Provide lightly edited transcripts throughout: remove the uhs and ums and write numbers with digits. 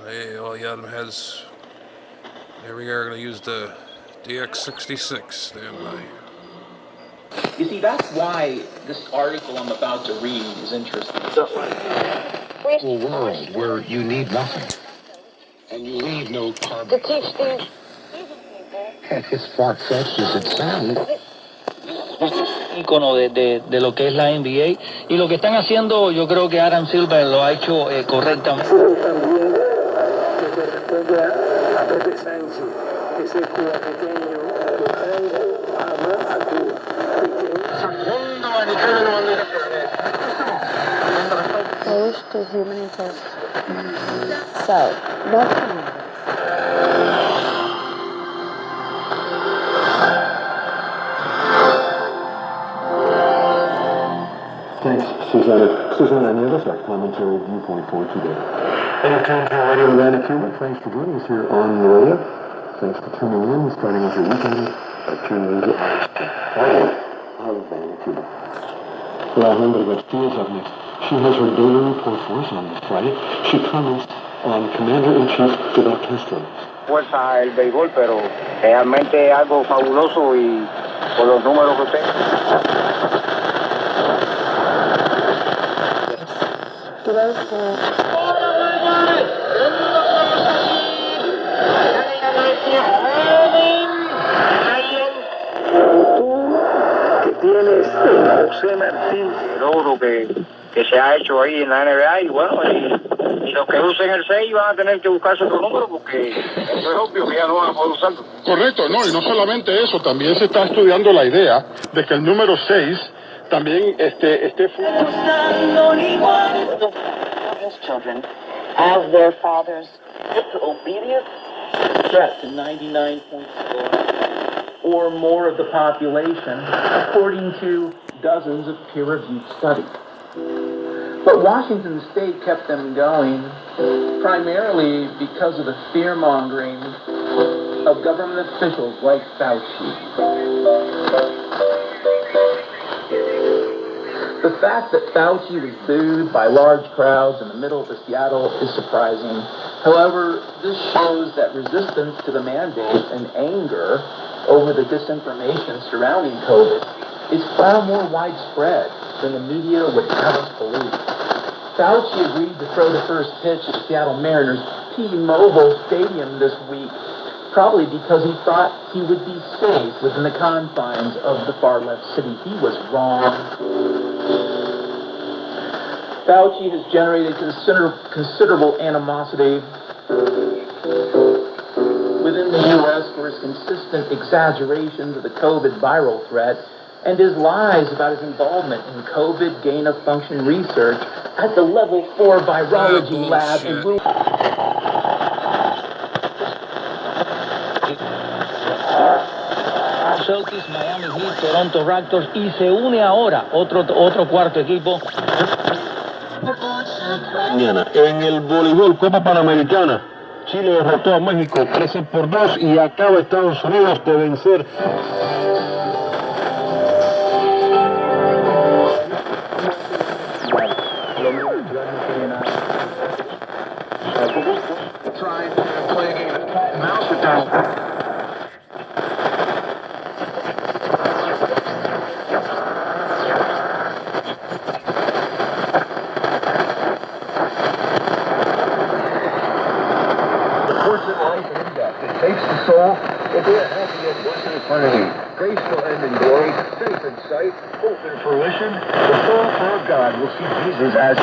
Adam has. Here we are going to use the DX-66 standby. You see, that's why this article I'm about to read is interesting. A world where you need nothing, and you leave no carbon. To teach these As far-fetched as it sounds. Ícono de lo que es la NBA, y lo que están haciendo, yo creo que Adam Silver lo ha hecho correctamente. También que corresponde a Pepe Sánchez, ese Cuba pequeño que Franco ama a Cuba. close to humanitarian. So, that's Thanks, Susanna. Susanna, any others? Our commentary viewpoint for today. International Radio Atlanta, Cuba. Thanks for joining us here on the radio. Thanks for tuning in, starting with your weekend by tuning in to our Havana, Cuba. Alejandra Garcia is up next. She has her daily report for us on this Friday. She comments on Commander-in-Chief Fidel Castro. Fuerza el béisbol, pero realmente algo fabuloso y por los números que usted. Que tienes José Martín. El oro que se ha hecho ahí en la NBA y bueno, y los que usen el 6 van a tener que buscarse otro número porque eso es obvio que ya no van a poder usarlo. Correcto, no, y no solamente eso, también se está estudiando la idea de que el número 6 también esté Children, as their fathers, obedience, threat to 99.4 or more of the population, according to dozens of peer-reviewed studies. But Washington State kept them going primarily because of the fear-mongering of government officials like Fauci. The fact that Fauci was booed by large crowds in the middle of Seattle is surprising. However, this shows that resistance to the mandate and anger over the disinformation surrounding COVID is far more widespread than the media would have us believe. Fauci agreed to throw the first pitch at Seattle Mariners' T-Mobile Stadium this week, probably because he thought he would be safe within the confines of the far-left city. He was wrong. Fauci has generated considerable animosity within the U.S. for his consistent exaggerations of the COVID viral threat and his lies about his involvement in COVID gain-of-function research at the Level 4 virology lab in Wuhan. Celtics, Miami Heat, Toronto Raptors y se une ahora otro cuarto equipo. Mañana, en el voleibol Copa Panamericana, Chile derrotó a México 13-2 y acaba Estados Unidos de vencer. Trying to play a game of cat and mouse with Donald. Takes the soul into a happy and blessed eternity. Graceful end in glory, safe in sight, hope in fruition. The soul for God will see Jesus as...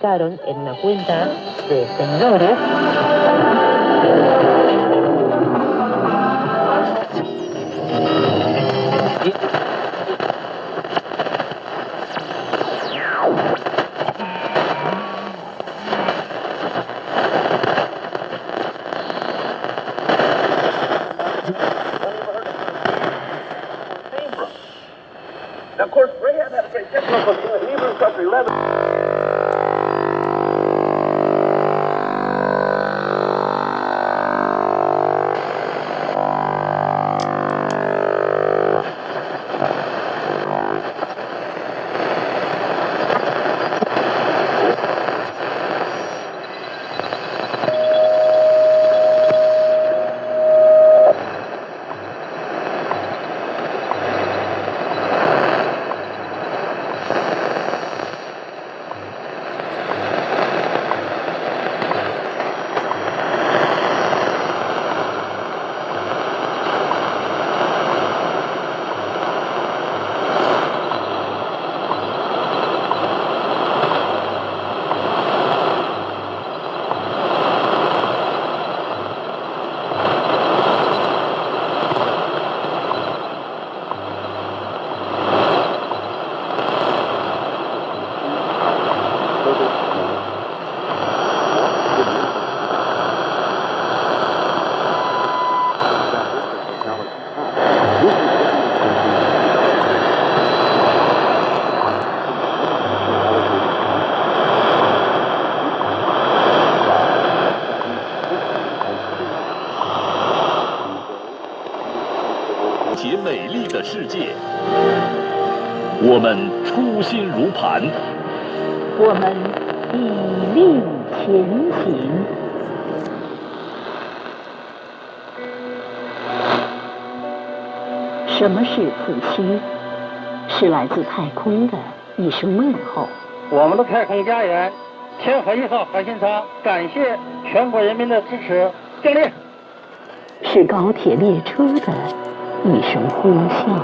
ubicaron en una cuenta de seguidores. Now, of course, Rahab had a great difference in Hebrews chapter 11.且美丽的世界，我们初心如磐，我们砥砺前行。什么是自欺？是来自太空的一声问候。我们的太空家园天河1号核心舱感谢全国人民的支持，敬礼。是高铁列车的一声呼啸，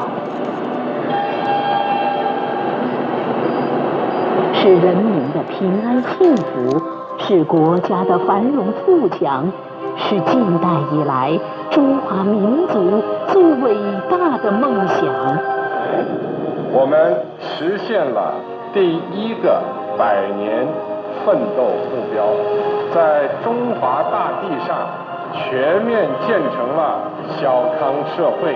是人民的平安幸福，是国家的繁荣富强，是近代以来中华民族最伟大的梦想。我们实现了第一个100年奋斗目标，在中华大地上全面建成了小康社会。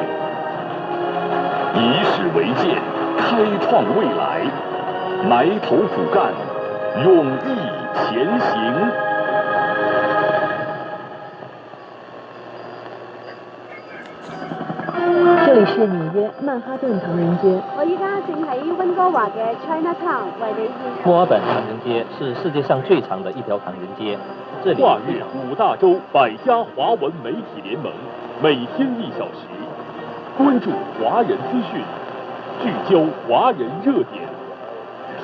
以史为鉴，开创未来，埋头苦干，勇毅前行。这里是纽约曼哈顿唐人街。我依家正喺溫哥華嘅 Chinatown 為你獻墨爾本唐人街是世界上最长的一条唐人街。这里跨越5大洲100家华文媒体联盟，每天1小时，关注华人资讯，聚焦华人热点，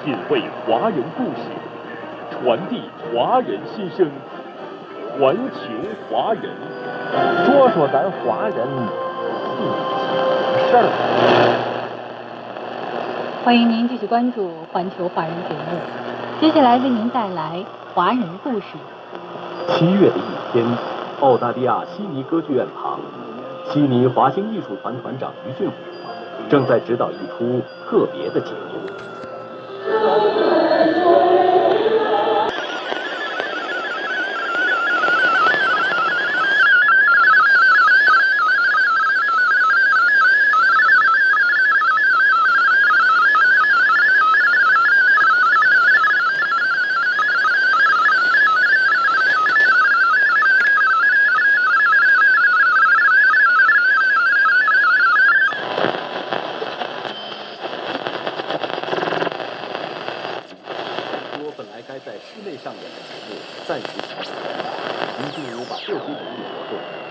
品味华人故事，传递华人心声，环球华人，说说咱华人事儿。欢迎您继续关注环球华人节目，接下来为您带来华人故事。7月的一天，澳大利亚悉尼歌剧院旁，悉尼华星艺术团团长于俊虎正在指导一出特别的节目。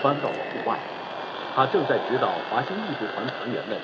搬到了户外，他正在指导华星艺术团团员们。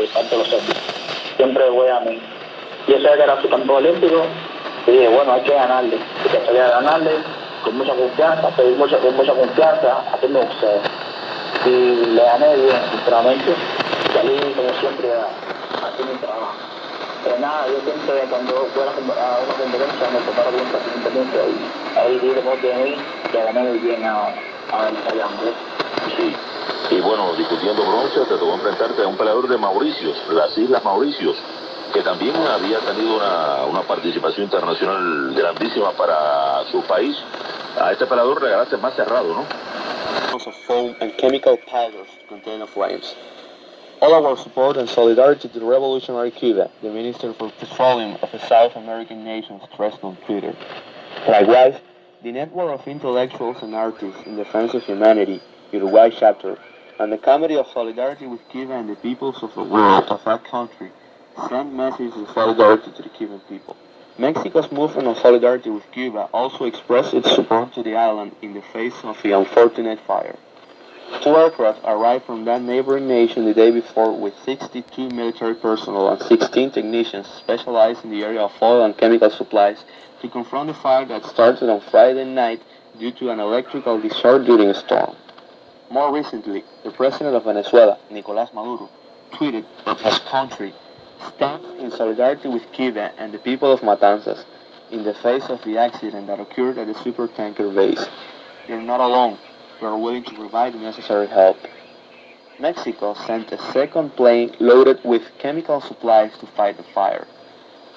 por parte de los serbios. Siempre voy a mí. Yo sé que era su campeón olímpico y dije, bueno, hay que ganarle. Y que salía a ganarle con mucha confianza, con mucha confianza, haciendo boxeo. Y le gané bien, sinceramente. Salí como siempre a hacer mi trabajo. Pero nada, yo siempre cuando voy a una competencia me preparo bien para la competencia y ahí di lo que de mí, le gané muy bien a Italia. Sí. Y bueno, discutiendo bronce, te tocó enfrentarte a un peleador de Mauricios, las Islas Mauricios, que también había tenido una participación internacional grandísima para su país. A este peleador regalaste más cerrado, ¿no? Of foam and chemical powders contain flames. All our support and solidarity to the revolutionary Cuba, the Minister for Petroleum of the South American nation stressed on Twitter. Likewise, the network of intellectuals and artists in defense of humanity, Uruguay chapter, and the Committee of Solidarity with Cuba and the peoples of the world of that country sent messages of solidarity to the Cuban people. Mexico's movement of solidarity with Cuba also expressed its support to the island in the face of the unfortunate fire. 2 aircraft arrived from that neighboring nation the day before with 62 military personnel and 16 technicians specialized in the area of oil and chemical supplies to confront the fire that started on Friday night due to an electrical discharge during a storm. More recently, the president of Venezuela, Nicolás Maduro, tweeted that his country stands in solidarity with Cuba and the people of Matanzas in the face of the accident that occurred at the supertanker base. You're not alone. We are willing to provide the necessary help. Mexico sent a second plane loaded with chemical supplies to fight the fire.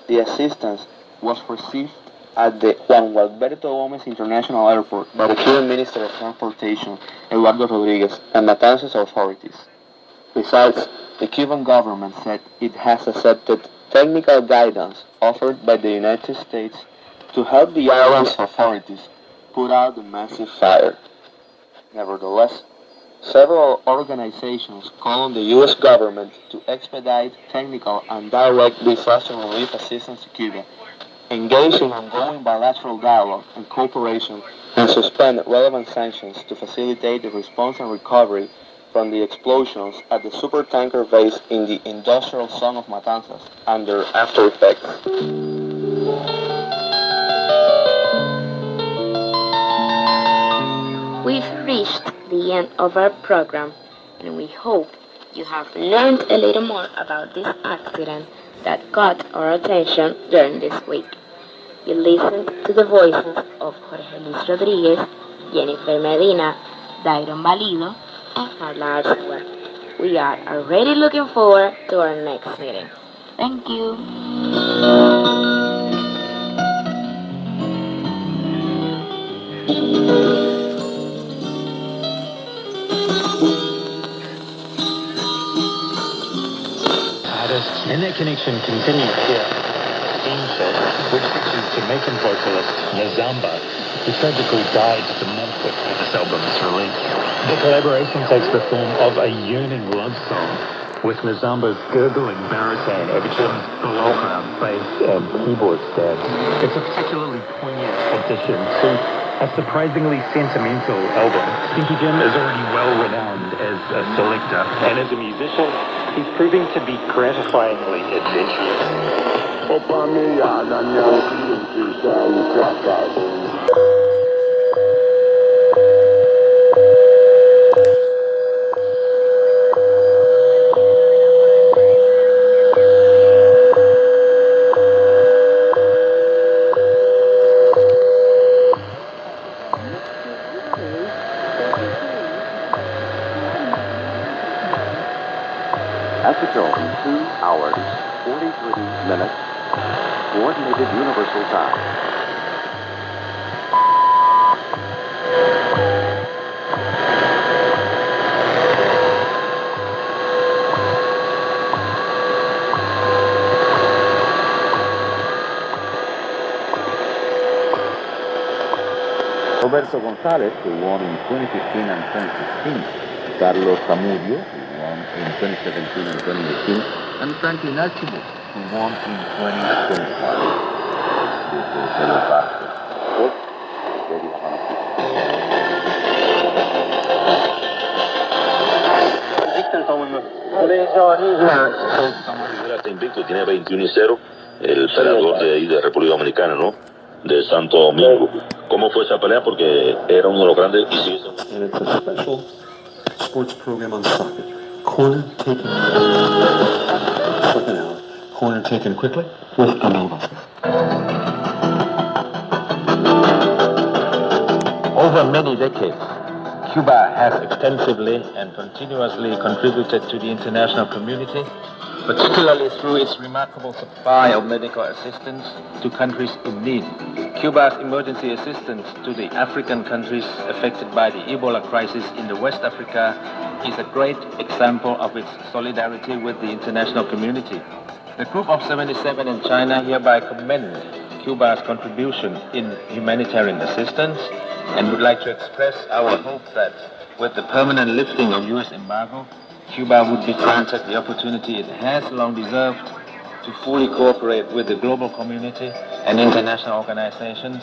The assistance was received at the Juan Gualberto Gómez International Airport by the Cuban Minister of Transportation, Eduardo Rodriguez, and Matanzas authorities. Besides, the Cuban government said it has accepted technical guidance offered by the United States to help the island's authorities put out the massive fire. Nevertheless, several organizations call on the U.S. government to expedite technical and direct disaster relief assistance to Cuba, engage in ongoing bilateral dialogue and cooperation, and suspend relevant sanctions to facilitate the response and recovery from the explosions at the supertanker base in the industrial zone of Matanzas and their after effects. We've reached the end of our program, and we hope you have learned a little more about this accident that caught our attention during this week. You listened to the voices of Jorge Luis Rodriguez, Jennifer Medina, Dairon Valido, and Carla Arzua. We are already looking forward to our next meeting. Thank you. And that connection continues here. Steamship, which features Jamaican vocalist Nazamba, who tragically died the month before this album's release. The collaboration takes the form of a yearning love song, with Nazamba's gurgling baritone over Jim's background bass and keyboard stab. It's a particularly poignant addition to a surprisingly sentimental album. Stinky Jim is already well-renowned as a selector, and as a musician, he's proving to be gratifyingly adventurous. At the dome, 2 hours, 43 minutes, Coordinated Universal Time. Roberto Gonzalez, who won in 2015 and 2016. Carlos Zamudio, who won in 2017 and 2018. And Franklin Archibald, who won in 2025. This is Hello Pastor. Dictan, Hasta invicto, tiene 21-0, el peleador de ahí de República Dominicana, ¿no? De Santo Domingo. ¿Cómo fue esa pelea? Porque era uno de los grandes y sigue siendo. And it's a special sports program on Stockage. Corner taken. Second hour. Corner taken quickly with Amel Vasquez. Over many decades, Cuba has extensively and continuously contributed to the international community, particularly through its remarkable supply of medical assistance to countries in need. Cuba's emergency assistance to the African countries affected by the Ebola crisis in the West Africa is a great example of its solidarity with the international community. The Group of 77 in China hereby commend Cuba's contribution in humanitarian assistance and would like to express our hope that with the permanent lifting of U.S. embargo, Cuba would be granted the opportunity it has long deserved to fully cooperate with the global community and international organizations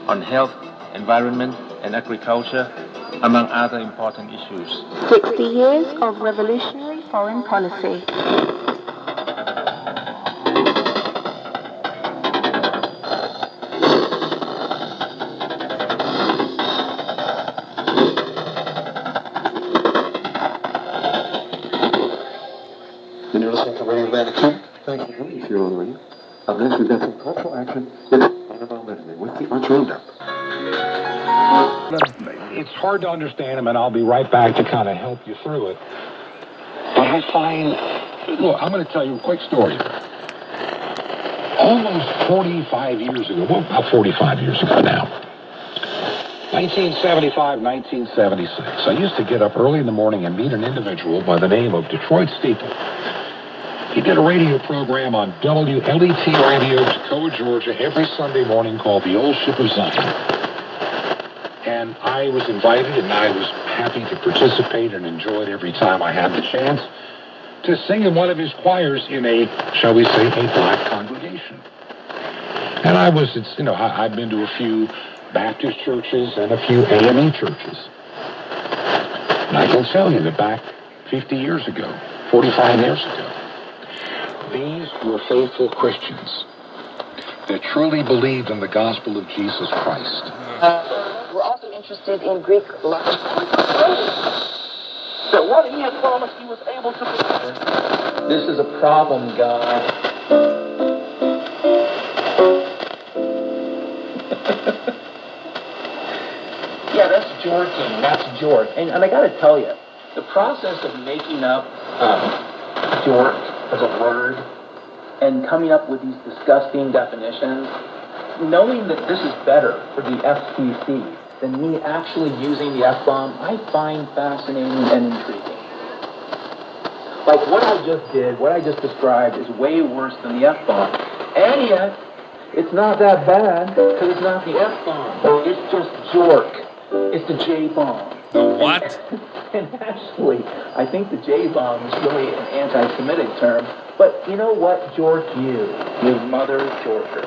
on health, environment, and agriculture, among other important issues. 60 years of revolutionary foreign policy. And you're listening to Radio Atlantic. Thank you. If you're on the radio. Up next, we've got some cultural action in Annabelle Medley with the Arch Roundup. It's hard to understand them, and I'll be right back to kind of help you through it. But I find, look, I'm going to tell you a quick story. Almost 45 years ago, well, about 45 years ago now, 1975, 1976, I used to get up early in the morning and meet an individual by the name of Detroit Steeple. He did a radio program on WLET Radio, Toccoa, Georgia, every Sunday morning called The Old Ship of Zion. And I was invited, and I was happy to participate and enjoyed every time I had the chance to sing in one of his choirs in a, shall we say, a black congregation. And I've been to a few Baptist churches and a few AME churches. And I can tell you that back 50 years ago, 45 years ago, these were faithful Christians that truly believed in the gospel of Jesus Christ. We're also interested in Greek life. That what he had promised he was able to fulfill. This is a problem, God. Yeah, that's Jorking. That's Jork. And I got to tell you, the process of making up Jork as a word and coming up with these disgusting definitions, knowing that this is better for the FCC than me actually using the F-bomb, I find fascinating and intriguing. Like what I just did, what I just described is way worse than the F-bomb. And yet, it's not that bad because it's not the F-bomb. It's just Jork. It's the J-bomb. The what? And actually, I think the J-bomb is really an anti-Semitic term. But you know what? Jork you mother Jorker.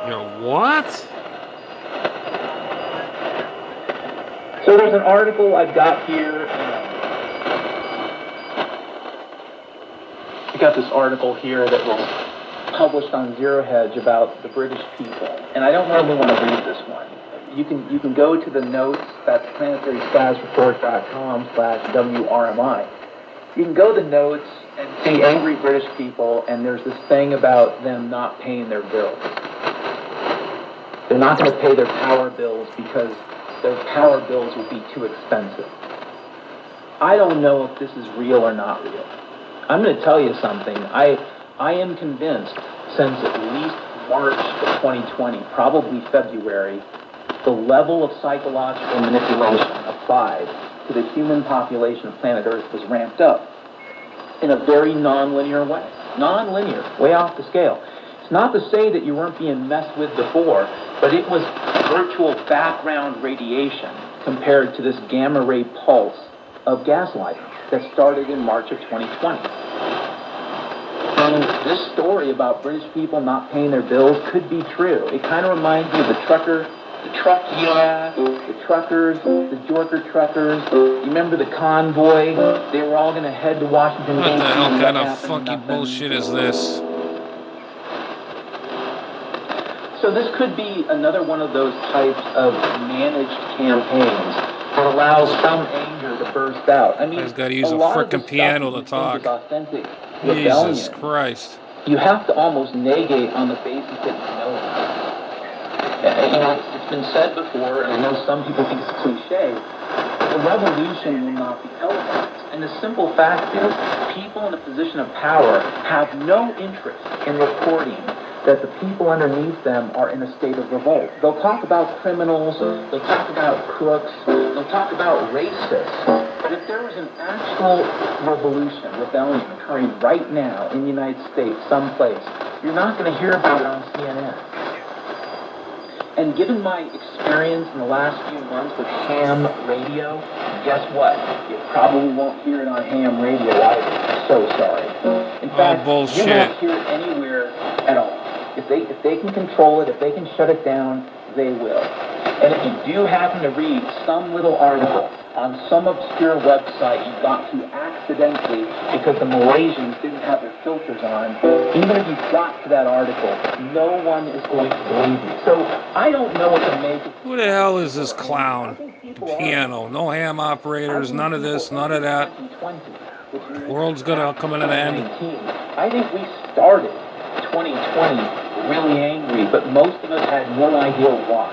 Your what? So there's an article I've got here. I got this article here that was published on Zero Hedge about the British people. And I don't normally want to read this one. You can go to the notes, that's planetarystatusreport.com/WRMI. You can go to the notes and see angry British people, and there's this thing about them not paying their bills. They're not going to pay their power bills because their power bills will be too expensive. I don't know if this is real or not real. I'm going to tell you something. I am convinced since at least March of 2020, probably February, the level of psychological manipulation applied to the human population of planet Earth was ramped up in a very non-linear way. Non-linear, way off the scale. It's not to say that you weren't being messed with before, but it was virtual background radiation compared to this gamma ray pulse of gaslighting that started in March of 2020. And this story about British people not paying their bills could be true. It kind of reminds me of the trucker The truckers, the Jorker truckers. You remember the convoy? They were all going to head to Washington, D.C. What the hell kind of happened? funky Nothing. bullshit is this? So this could be another one of those types of managed campaigns that allows some anger to burst out. I mean, Guy's got to use a lot of the frickin' stuff piano that to you talk. think is authentic Jesus rebellion, Christ. you have to almost negate on the basis that you know it. It's been said before, and I know some people think it's cliche, the revolution will not be televised. And the simple fact is, people in a position of power have no interest in reporting that the people underneath them are in a state of revolt. They'll talk about criminals, they'll talk about crooks, they'll talk about racists. But if there was an actual rebellion occurring right now in the United States, someplace, you're not going to hear about it on CNN. And given my experience in the last few months with ham radio, guess what? You probably won't hear it on ham radio either. So sorry. In fact, bullshit. you won't hear it anywhere at all. If they can control it, if they can shut it down, they will. And if you do happen to read some little article on some obscure website you got to accidentally because the Malaysians didn't have their filters on, even if you got to that article, no one is going to believe you. So I don't know what to make of. Who the hell is this clown? Piano. No ham operators, none of this, none of that. The world's gonna come in an end. I think we started 2020 really angry, but most of us had no idea why.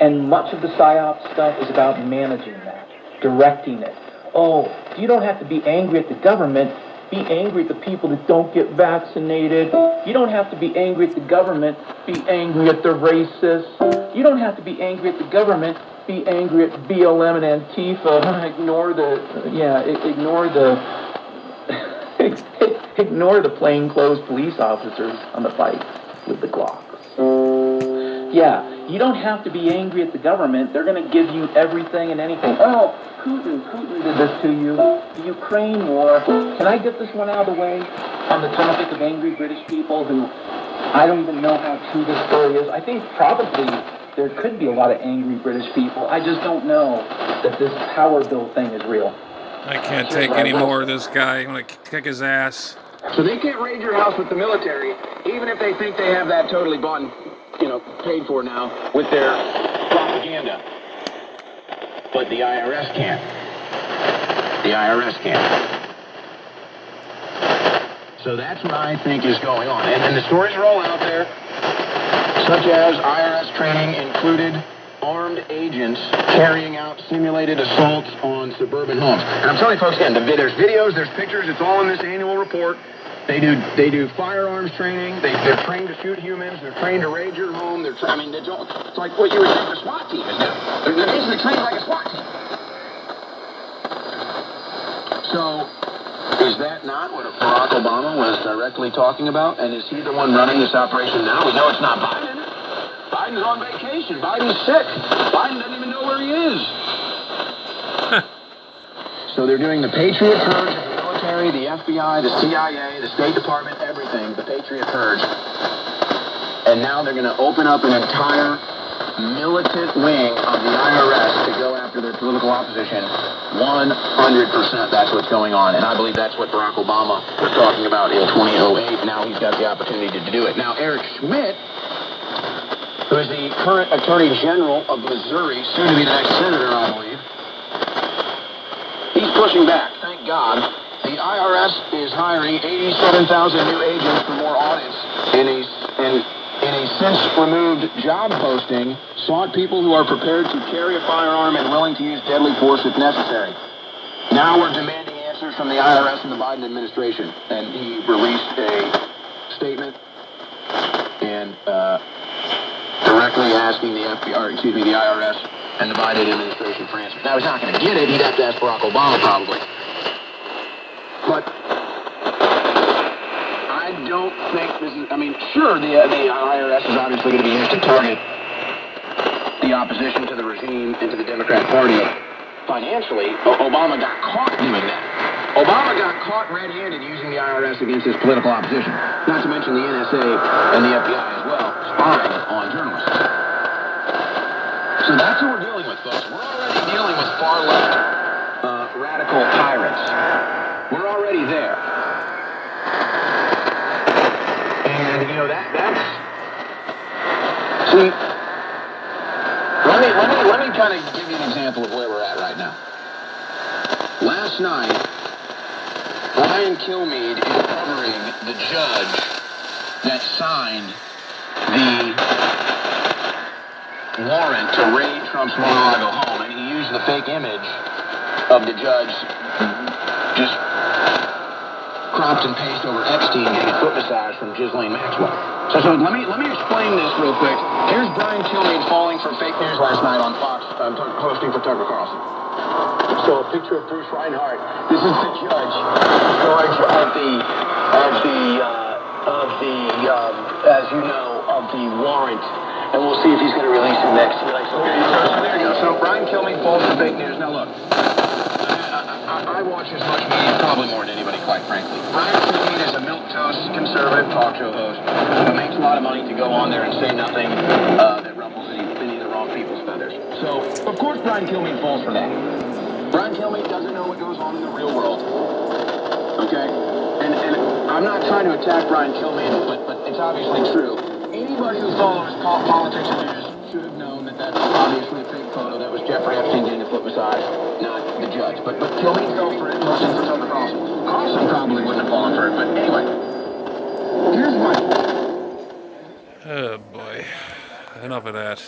And much of the PSYOP stuff is about managing that, directing it. Oh, you don't have to be angry at the government. Be angry at the people that don't get vaccinated. You don't have to be angry at the government. Be angry at the racists. You don't have to be angry at the government. Be angry at BLM and Antifa. Ignore the plainclothes police officers on the bikes with the Glocks. Yeah, you don't have to be angry at the government. They're going to give you everything and anything. Oh, Putin did this to you. The Ukraine war. Can I get this one out of the way on the topic of angry British people who I don't even know how true this story is. I think probably there could be a lot of angry British people. I just don't know that this power bill thing is real. I can't take any more of this guy. I'm gonna kick his ass. So they can't raid your house with the military, even if they think they have that totally bought and, paid for now with their propaganda. But the IRS can't. The IRS can't. So that's what I think is going on. And the stories are all out there, such as IRS training included armed agents carrying out simulated assaults on suburban homes. And I'm telling you folks again, there's videos, there's pictures, it's all in this annual report. They do firearms training. They're trained to shoot humans. They're trained to raid your home. It's like what you would think a SWAT team is doing. They're basically trained like a SWAT team. So, is that not what Barack Obama was directly talking about? And is he the one running this operation now? We know it's not Biden. Biden's on vacation. Biden's sick. Biden doesn't even know where he is. So they're doing the Patriot Purge of the military, the FBI, the CIA, the State Department, everything, the Patriot Purge. And now they're going to open up an entire militant wing of the IRS to go after their political opposition. 100% that's what's going on. And I believe that's what Barack Obama was talking about in 2008. Now he's got the opportunity to do it. Now Eric Schmidt, who is the current Attorney General of Missouri, soon to be the next senator, I believe, he's pushing back. Thank God. The IRS is hiring 87,000 new agents for more audits in a since-removed job posting, sought people who are prepared to carry a firearm and willing to use deadly force if necessary. Now we're demanding answers from the IRS and the Biden administration. And he released a statement and directly asking the IRS and the Biden administration for answers. Now, he's not going to get it. He'd have to ask Barack Obama, probably. But I don't think this is... sure, the IRS is obviously going to be used to target the opposition to the regime and to the Democrat Party. Financially, Obama got caught doing that. Obama got caught red-handed using the IRS against his political opposition. Not to mention the NSA and the FBI as well, spying on journalists. So that's what we're dealing with, folks. We're already dealing with far left radical tyrants. We're already there. And, you know, that's... See, let me kind of give you an example of where we're at right now. Last night, Brian Kilmeade is covering the judge that signed the warrant to raid Trump's Mar-a-Lago home, and he used the fake image of the judge just cropped and pasted over Epstein getting a foot massage from Ghislaine Maxwell. So let me explain this real quick. Here's Brian Kilmeade falling for fake news last night on Fox, hosting for Tucker Carlson. So a picture of Bruce Reinhardt. This is the judge as you know, of the warrant. And we'll see if he's going to release him next. Okay, so there you go. So Brian Kilmeade falls for fake news. Now look, I watch as much media, probably more than anybody, quite frankly. Brian Kilmeade is a milquetoast conservative talk show host who makes a lot of money to go on there and say nothing that ruffles any of the wrong people's feathers. So, of course, Brian Kilmeade falls for that. Brian Kilmeade doesn't know what goes on in the real world. Okay? And I'm not trying to attack Brian Kilmeade, but it's obviously true. Anybody who follows politics and news should have known that that's obviously a fake photo. That was Jeffrey Epstein getting a foot massage, not the judge. But Kilmeade fell for it, hosting for Tucker Carlson. Carlson probably wouldn't have fallen for it, but anyway. Here's my... Oh boy. Enough of that.